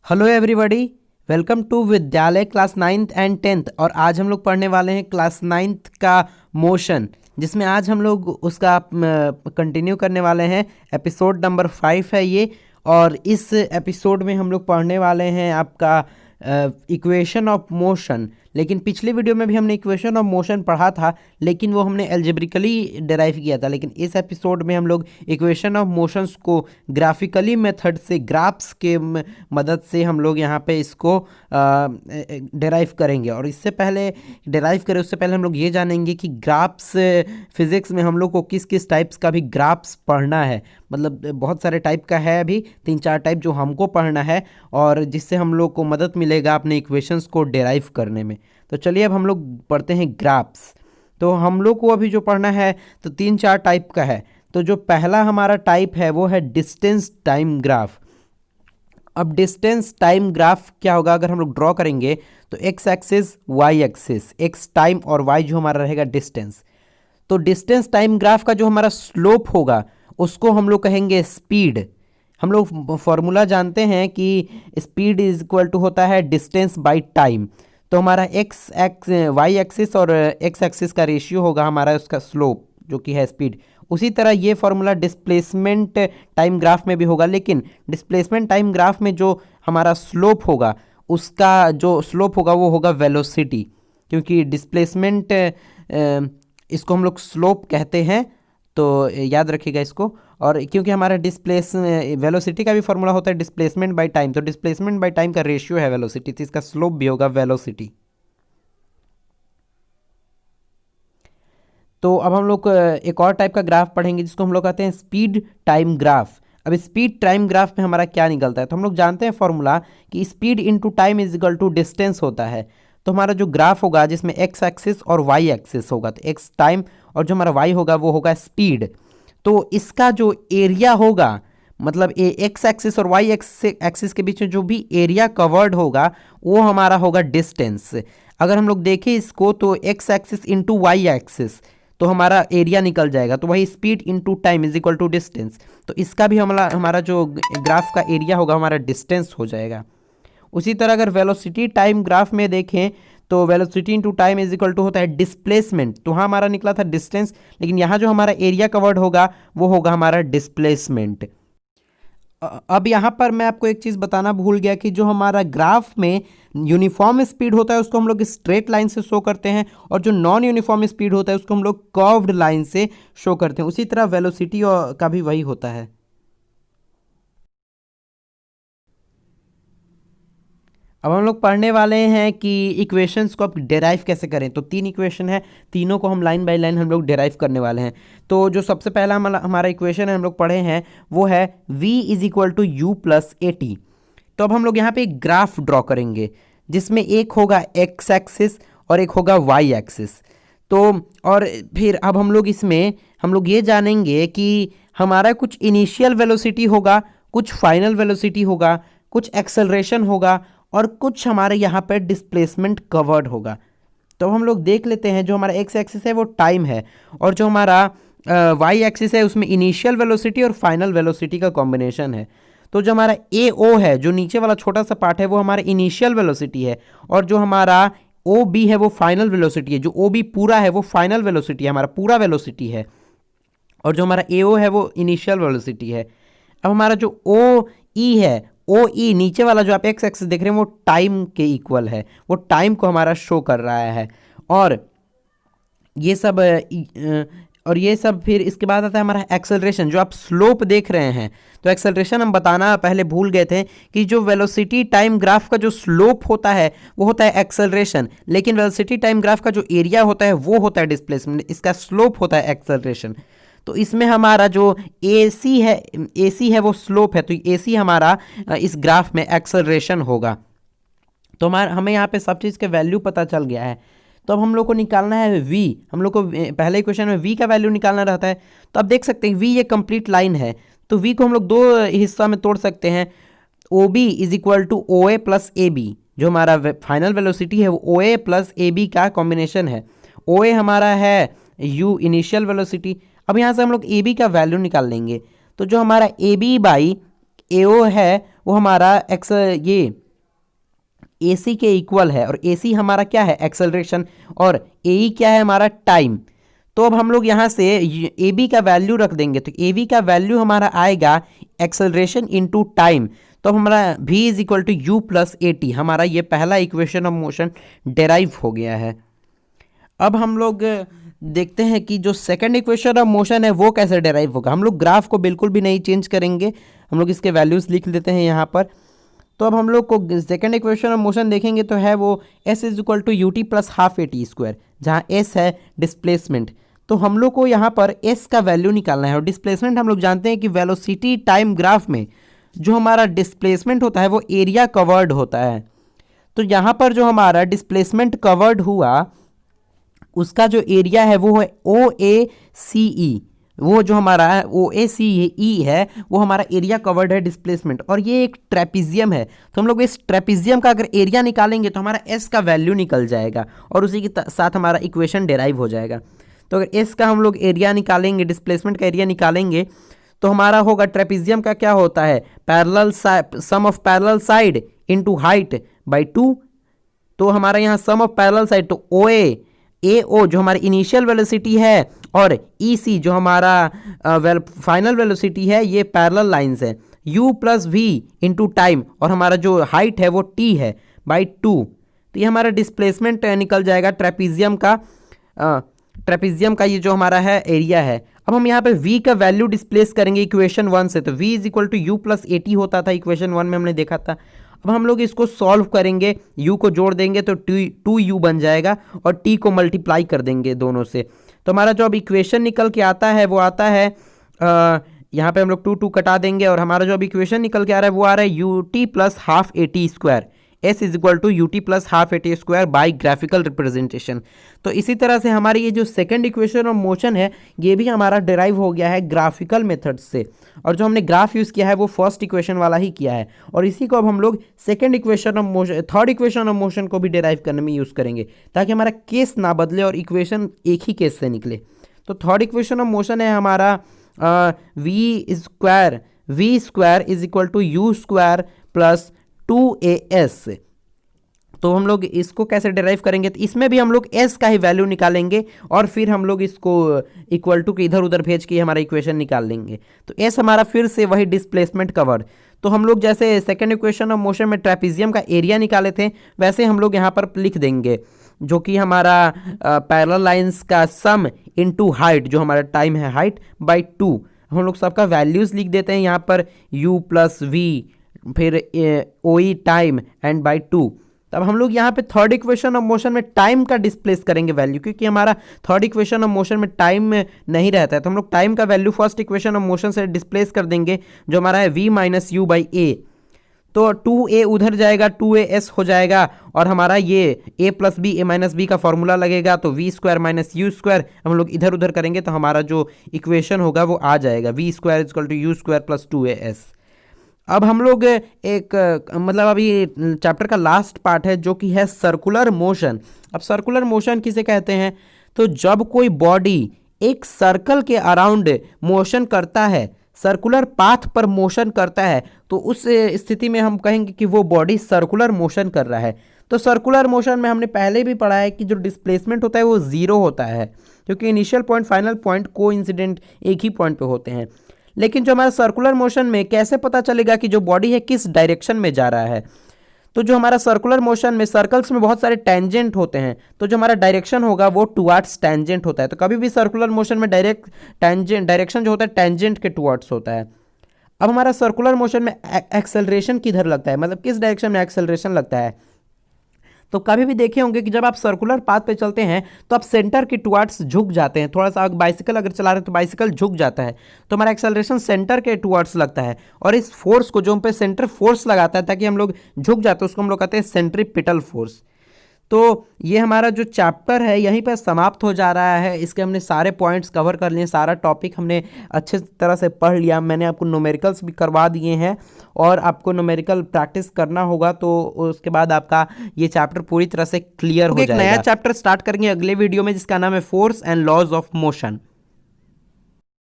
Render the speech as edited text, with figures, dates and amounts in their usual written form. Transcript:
Hello everybody, welcome to विद्यालय class 9th and 10th। और आज हम लोग पढ़ने वाले हैं क्लास 9th का मोशन, जिसमें आज हम लोग उसका कंटिन्यू करने वाले हैं। एपिसोड नंबर 5 है ये। और इस एपिसोड में हम लोग पढ़ने वाले हैं आपका इक्वेशन ऑफ मोशन। लेकिन पिछले वीडियो में भी हमने इक्वेशन ऑफ मोशन पढ़ा था, लेकिन वो हमने एल्जेब्रिकली डिराइव किया था। लेकिन इस एपिसोड में हम लोग इक्वेशन ऑफ मोशंस को ग्राफिकली मेथड से, ग्राफ्स के मदद से हम लोग यहाँ पे इसको डिराइव करेंगे। और इससे पहले डिराइव करें उससे पहले हम लोग ये जानेंगे कि ग्राफ्स फिजिक्स में हम लोग को किस किस टाइप्स का भी ग्राफ्स पढ़ना है। मतलब बहुत सारे टाइप का है, अभी 3-4 टाइप जो हमको पढ़ना है, और जिससे हम लोग को मदद मिलेगा अपने इक्वेशंस को डिराइव करने में। तो चलिए अब हम लोग पढ़ते हैं ग्राफ्स। तो हम लोग को अभी जो पढ़ना है तो 3-4 टाइप का है। तो जो पहला हमारा टाइप है वो है डिस्टेंस टाइम ग्राफ। अब डिस्टेंस टाइम ग्राफ क्या होगा, अगर हम लोग ड्रॉ करेंगे तो X axis, Y axis, X time और वाई जो हमारा रहेगा डिस्टेंस। तो डिस्टेंस टाइम ग्राफ का जो हमारा स्लोप होगा उसको हम लोग कहेंगे स्पीड। हम लोग फॉर्मूला जानते हैं कि स्पीड इज इक्वल टू होता है डिस्टेंस बाय टाइम। तो हमारा वाई एक्सिस और एक्स एक्सिस का रेशियो होगा हमारा उसका स्लोप, जो कि है स्पीड। उसी तरह ये फॉर्मूला डिस्प्लेसमेंट टाइम ग्राफ में भी होगा, लेकिन डिस्प्लेसमेंट टाइम ग्राफ में जो हमारा स्लोप होगा उसका जो स्लोप होगा वो होगा वेलोसिटी, क्योंकि डिस्प्लेसमेंट इसको हम लोग स्लोप कहते हैं, तो याद रखिएगा इसको। और क्योंकि हमारा वेलोसिटी का भी फॉर्मूला होता है डिस्प्लेसमेंट बाय टाइम, तो डिस्प्लेसमेंट बाय टाइम का रेशियो है वेलोसिटी, तो इसका स्लोप भी होगा वेलोसिटी। तो अब हम लोग एक और टाइप का ग्राफ पढ़ेंगे जिसको हम लोग कहते हैं स्पीड टाइम ग्राफ। अब स्पीड टाइम ग्राफ में हमारा क्या निकलता है, तो हम लोग जानते हैं फॉर्मूला कि speed into time is equal to distance होता है। तो हमारा जो ग्राफ होगा जिसमें एक्स एक्सिस और वाई एक्सिस होगा, तो एक्स टाइम और जो हमारा वाई होगा वो होगा स्पीड। तो इसका जो एरिया होगा, मतलब एक्स एक्सिस और वाई एक्सिस के बीच में जो भी एरिया कवर्ड होगा वो हमारा होगा डिस्टेंस। अगर हम लोग देखें इसको तो X axis into Y axis, तो हमारा एरिया निकल जाएगा। तो वही speed into time is equal to distance, तो इसका भी हमारा जो ग्राफ का एरिया होगा हमारा डिस्टेंस हो जाएगा। उसी तरह अगर वेलोसिटी टाइम ग्राफ में देखें तो velocity into time is equal to होता है डिस्प्लेसमेंट। तो हाँ, हमारा निकला था डिस्टेंस, लेकिन यहाँ जो हमारा एरिया कवर्ड होगा वो होगा हमारा डिस्प्लेसमेंट। अब यहाँ पर मैं आपको एक चीज़ बताना भूल गया कि जो हमारा ग्राफ में यूनिफॉर्म स्पीड होता है उसको हम लोग स्ट्रेट लाइन से शो करते हैं, और जो नॉन यूनिफॉर्म स्पीड होता है उसको हम लोग कर्व्ड लाइन से शो करते हैं। उसी तरह वेलोसिटी का भी वही होता है। अब हम लोग पढ़ने वाले हैं कि इक्वेशंस को अब डेराइव कैसे करें। तो 3 इक्वेशन है, तीनों को हम लाइन बाय लाइन हम लोग डेराइव करने वाले हैं। तो जो सबसे पहला हमारा इक्वेशन है हम लोग पढ़े हैं वो है v is equal to U plus A T. तो अब हम लोग यहाँ पे एक ग्राफ ड्रॉ करेंगे जिसमें एक होगा एक्स एक्सिस और एक होगा वाई एक्सिस। तो और फिर अब हम लोग इसमें हम लोग ये जानेंगे कि हमारा कुछ इनिशियल वेलोसिटी होगा, कुछ फाइनल वेलोसिटी होगा, कुछ एक्सेलरेशन होगा, और कुछ हमारे यहाँ पर डिस्प्लेसमेंट कवर्ड होगा। तो हम लोग देख लेते हैं, जो हमारा एक्स एक्सिस है वो टाइम है, और जो हमारा वाई एक्सिस है उसमें इनिशियल वेलोसिटी और फाइनल वेलोसिटी का कॉम्बिनेशन है। तो जो हमारा ए ओ है, जो नीचे वाला छोटा सा पार्ट है, वो हमारा इनिशियल वेलोसिटी है, और जो हमारा ओ बी है वो फाइनल वेलोसिटी है। जो ओ बी पूरा है वो फाइनल वेलोसिटी है, हमारा पूरा वेलोसिटी है, और जो हमारा ए ओ है वो इनिशियल वेलोसिटी है। अब हमारा जो ओ ई है, ओ ई नीचे वाला जो आप एक्स एक्सिस देख रहे हैं वो टाइम के इक्वल है, वो टाइम को हमारा शो कर रहा है। और ये सब फिर इसके बाद आता है हमारा एक्सेलरेशन। जो आप स्लोप देख रहे हैं, तो एक्सेलरेशन हम बताना पहले भूल गए थे कि जो वेलोसिटी टाइम ग्राफ का जो स्लोप होता है वो होता है एक्सेलरेशन, लेकिन वेलोसिटी टाइम ग्राफ का जो एरिया होता है वो होता है डिस्प्लेसमेंट, इसका स्लोप होता है एक्सेलरेशन। तो इसमें हमारा जो ए सी है वो स्लोप है, तो ए सी हमारा इस ग्राफ में एक्सेलरेशन होगा। तो हमें यहाँ पे सब चीज़ के वैल्यू पता चल गया है। तो अब हम लोग को निकालना है v। हम लोग को पहले क्वेश्चन में v का वैल्यू निकालना रहता है। तो अब देख सकते हैं v ये कंप्लीट लाइन है, तो v को हम लोग 2 हिस्सा में तोड़ सकते हैं। O B is equal to O A plus A B, जो हमारा फाइनल वेलोसिटी है वो O A plus A B का कॉम्बिनेशन है। ओ ए हमारा है u इनिशियल वेलोसिटी। अब यहाँ से हम लोग ए बी का वैल्यू निकाल लेंगे, तो जो हमारा ए बी बाई ए ओ है वो हमारा एक्स ये AC के इक्वल है, और AC हमारा क्या है, एक्सेलरेशन, और AE क्या है, हमारा टाइम। तो अब हम लोग यहाँ से AB का वैल्यू रख देंगे, तो AB का वैल्यू हमारा आएगा एक्सेलरेशन इनटू टाइम। तो अब हमारा V is equal to U plus AT, हमारा ये पहला इक्वेशन ऑफ मोशन डेराइव हो गया है। अब हम लोग देखते हैं कि जो सेकंड इक्वेशन ऑफ मोशन है वो कैसे डेराइव होगा। हम लोग ग्राफ को बिल्कुल भी नहीं चेंज करेंगे, हम लोग इसके वैल्यूज़ लिख देते हैं यहाँ पर। तो अब हम लोग को सेकंड इक्वेशन ऑफ मोशन देखेंगे तो है वो S is equal to UT plus half AT square, जहाँ S है डिस्प्लेसमेंट। तो हम लोग को यहाँ पर S का वैल्यू निकालना है, और डिस्प्लेसमेंट हम लोग जानते हैं कि वेलोसिटी टाइम ग्राफ में जो हमारा डिस्प्लेसमेंट होता है वो एरिया कवर्ड होता है। तो यहाँ पर जो हमारा डिस्प्लेसमेंट कवर्ड हुआ उसका जो एरिया है वो है OACE, वो जो हमारा OACE है वो हमारा एरिया कवर्ड है डिस्प्लेसमेंट, और ये एक ट्रेपीजियम है। तो हम लोग इस ट्रेपीजियम का अगर एरिया निकालेंगे तो हमारा S का वैल्यू निकल जाएगा, और उसी के साथ हमारा इक्वेशन डेराइव हो जाएगा। तो अगर S का हम लोग एरिया निकालेंगे, डिस्प्लेसमेंट का एरिया निकालेंगे, तो हमारा होगा ट्रेपीजियम का क्या होता है, parallel sum of parallel side into height by 2। तो हमारा यहाँ सम ऑफ पैरेलल साइड, तो AO जो हमारी इनिशियल वेलोसिटी है और EC जो हमारा फाइनल वेलोसिटी है, ये पैरेलल लाइंस है। U plus V into time, और हमारा जो हाइट है वो T है बाई 2। तो ये हमारा डिस्प्लेसमेंट निकल जाएगा ट्रेपीजियम का ये जो हमारा है एरिया है। अब हम यहाँ पे V का वैल्यू डिस्प्लेस करेंगे इक्वेशन 1 से, तो V is equal to U plus AT होता था इक्वेशन 1 में हमने देखा था। अब हम लोग इसको सॉल्व करेंगे, U को जोड़ देंगे तो 2U बन जाएगा, और T को मल्टीप्लाई कर देंगे दोनों से। तो हमारा जो अब इक्वेशन निकल के आता है वो आता है यहाँ पे हम लोग 2 कटा देंगे, और हमारा जो अब इक्वेशन निकल के आ रहा है वो आ रहा है UT plus half AT square, S is equal to UT plus half AT square by graphical representation. तो इसी तरह से हमारी ये जो सेकंड इक्वेशन ऑफ मोशन है ये भी हमारा डिराइव हो गया है ग्राफिकल मेथड से, और जो हमने ग्राफ यूज़ किया है वो फर्स्ट इक्वेशन वाला ही किया है, और इसी को अब हम लोग second equation of motion, third equation of motion को भी डिराइव करने में यूज़ करेंगे, ताकि हमारा केस ना बदले और इक्वेशन एक ही केस से निकले। तो थर्ड इक्वेशन ऑफ मोशन है हमारा V square is equal to U square plus 2AS। तो हम लोग इसको कैसे डिराइव करेंगे, तो इसमें भी हम लोग S का ही वैल्यू निकालेंगे, और फिर हम लोग इसको इक्वल टू के इधर उधर भेज के हमारा इक्वेशन निकाल लेंगे। तो S हमारा फिर से वही डिस्प्लेसमेंट कवर्ड। तो हम लोग जैसे सेकंड इक्वेशन ऑफ मोशन में ट्रेपीजियम का एरिया निकाले थे, वैसे हम लोग यहाँ पर लिख देंगे, जो कि हमारा पैरेलल लाइंस का सम इनटू हाइट, जो हमारा टाइम है हाइट, बाय 2। हम लोग सबका वैल्यूज़ लिख देते हैं यहाँ पर U प्लस V, फिर OE टाइम एंड बाय 2। तब हम लोग यहाँ पे थर्ड इक्वेशन ऑफ मोशन में टाइम का डिस्प्लेस करेंगे वैल्यू, क्योंकि हमारा थर्ड इक्वेशन ऑफ मोशन में टाइम नहीं रहता है। तो हम लोग टाइम का value first equation of motion से डिस्प्लेस कर देंगे, जो हमारा है V minus U by A। तो 2A उधर जाएगा, 2AS हो जाएगा, और हमारा ये A plus B A minus B का फॉर्मूला लगेगा, तो V square minus U square हम लोग इधर उधर करेंगे तो हमारा जो इक्वेशन होगा वो आ जाएगा, V square is equal to U square plus 2AS। अब हम लोग एक मतलब अभी चैप्टर का लास्ट पार्ट है जो कि है सर्कुलर मोशन। अब सर्कुलर मोशन किसे कहते हैं, तो जब कोई बॉडी एक सर्कल के अराउंड मोशन करता है, सर्कुलर पाथ पर मोशन करता है, तो उस स्थिति में हम कहेंगे कि वो बॉडी सर्कुलर मोशन कर रहा है। तो सर्कुलर मोशन में हमने पहले भी पढ़ा है कि जो डिस्प्लेसमेंट होता है वो ज़ीरो होता है, क्योंकि initial point final point coincident एक ही पॉइंट पे होते हैं। लेकिन जो हमारा सर्कुलर मोशन में कैसे पता चलेगा कि जो बॉडी है किस डायरेक्शन में जा रहा है, तो जो हमारा सर्कुलर मोशन में सर्कल्स में बहुत सारे टेंजेंट होते हैं, तो जो हमारा डायरेक्शन होगा वो टुवर्ड्स टेंजेंट होता है। तो कभी भी सर्कुलर मोशन में डायरेक्ट टेंजेंट डायरेक्शन जो होता है टेंजेंट के टुवर्ड्स होता है। अब हमारा सर्कुलर मोशन में एक्सेलरेशन किधर लगता है, मतलब किस डायरेक्शन में एक्सेलरेशन लगता है, तो कभी भी देखे होंगे कि जब आप सर्कुलर पाथ पे चलते हैं तो आप सेंटर के टुवर्ड्स झुक जाते हैं। थोड़ा सा बाइसिकल अगर चला रहे हैं तो बाइसिकल झुक जाता है, तो हमारा एक्सेलरेशन सेंटर के टुवर्ड्स लगता है, और इस फोर्स को जो हम पे सेंटर फोर्स लगाता है ताकि हम लोग झुक जाते हैं उसको हम लोग कहते हैं सेंट्रीपिटल फोर्स। तो ये हमारा जो चैप्टर है यहीं पर समाप्त हो जा रहा है। इसके हमने सारे पॉइंट्स कवर कर लिए, सारा टॉपिक हमने अच्छे तरह से पढ़ लिया। मैंने आपको न्यूमेरिकल्स भी करवा दिए हैं, और आपको न्यूमेरिकल प्रैक्टिस करना होगा, तो उसके बाद आपका ये चैप्टर पूरी तरह से क्लियर हो जाएगा। एक नया चैप्टर स्टार्ट करेंगे अगले वीडियो में जिसका नाम है force and laws of motion.